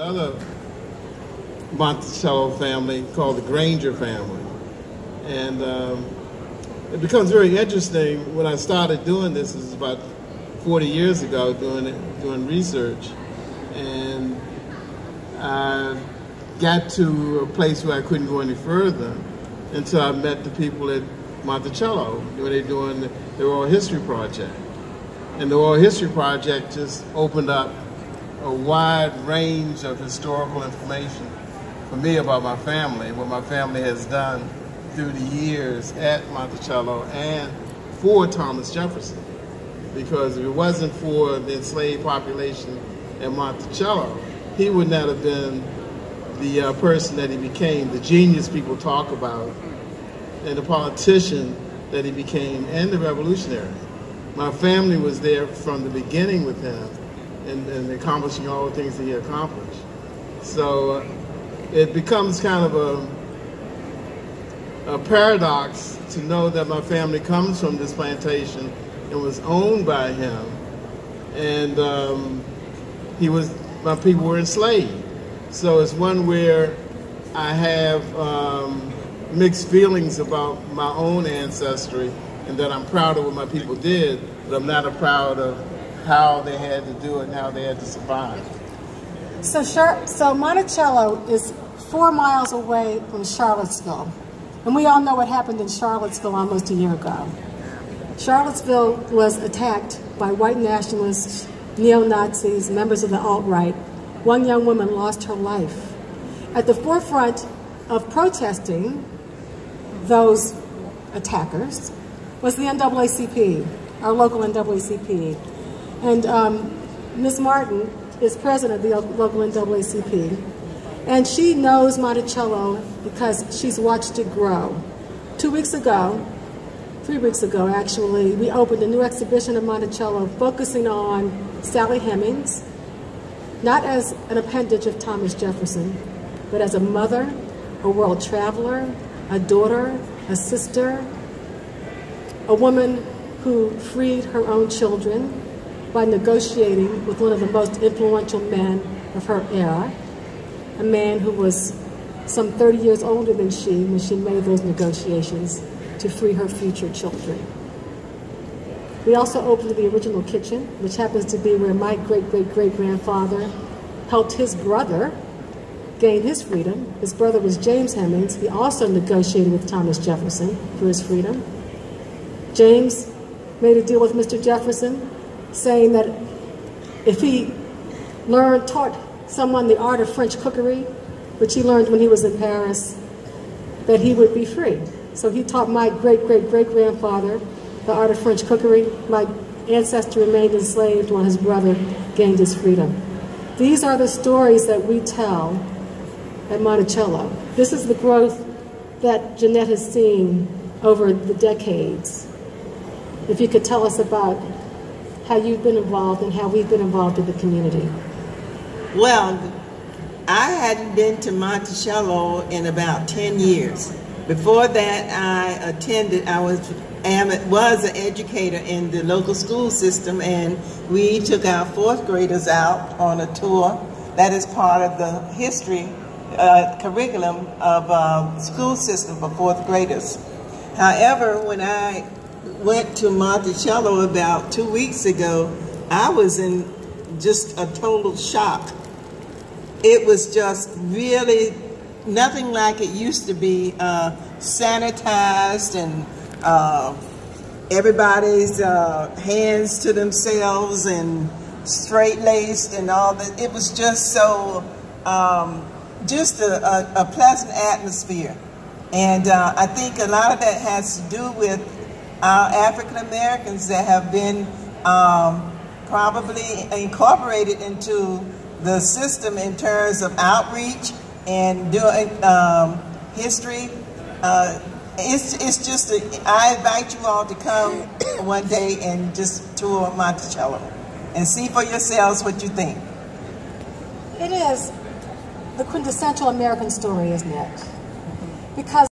another Monticello family called the Granger family. And it becomes very interesting when I started doing this. This is about 40 years ago, doing research. And I got to a place where I couldn't go any further until I met the people at Monticello when they're doing the Oral History Project. And the Oral History Project just opened up a wide range of historical information for me about my family, what my family has done through the years at Monticello and for Thomas Jefferson. Because if it wasn't for the enslaved population at Monticello, he would not have been the person that he became, the genius people talk about, and the politician that he became, and the revolutionary. My family was there from the beginning with him and accomplishing all the things that he accomplished. So it becomes kind of a paradox to know that my family comes from this plantation and was owned by him, and my people were enslaved. So it's one where I have mixed feelings about my own ancestry, and that I'm proud of what my people did, but I'm not proud of how they had to do it and how they had to survive. So Monticello is 4 miles away from Charlottesville. And we all know what happened in Charlottesville almost a year ago. Charlottesville was attacked by white nationalists, neo-Nazis, members of the alt-right. One young woman lost her life. At the forefront of protesting those attackers was the NAACP, our local NAACP. And Ms. Martin is president of the local NAACP. And she knows Monticello because she's watched it grow. 3 weeks ago actually, we opened a new exhibition of Monticello focusing on Sally Hemings, not as an appendage of Thomas Jefferson, but as a mother, a world traveler, a daughter, a sister, a woman who freed her own children by negotiating with one of the most influential men of her era, a man who was some 30 years older than she when she made those negotiations to free her future children. We also opened the original kitchen, which happens to be where my great-great-great-grandfather helped his brother gain his freedom. His brother was James Hemings. He also negotiated with Thomas Jefferson for his freedom. James made a deal with Mr. Jefferson, saying that if he taught someone the art of French cookery, which he learned when he was in Paris, that he would be free. So he taught my great-great-great-grandfather the art of French cookery. My ancestor remained enslaved while his brother gained his freedom. These are the stories that we tell at Monticello. This is the growth that Jeanette has seen over the decades. If you could tell us about how you've been involved and how we've been involved in the community. Well, I hadn't been to Monticello in about 10 years. Before that, I was an educator in the local school system, and we took our 4th graders out on a tour. That is part of the history curriculum of school system for 4th graders. However, when I went to Monticello about 2 weeks ago, I was in just a total shock. It was just really nothing like it used to be, sanitized, and everybody's hands to themselves and straight-laced and all that. It was just so, just a pleasant atmosphere. And I think a lot of that has to do with our African Americans that have been probably incorporated into the system in terms of outreach and doing history. It's just, I invite you all to come one day and just tour Monticello and see for yourselves what you think. It is the quintessential American story, isn't it? Because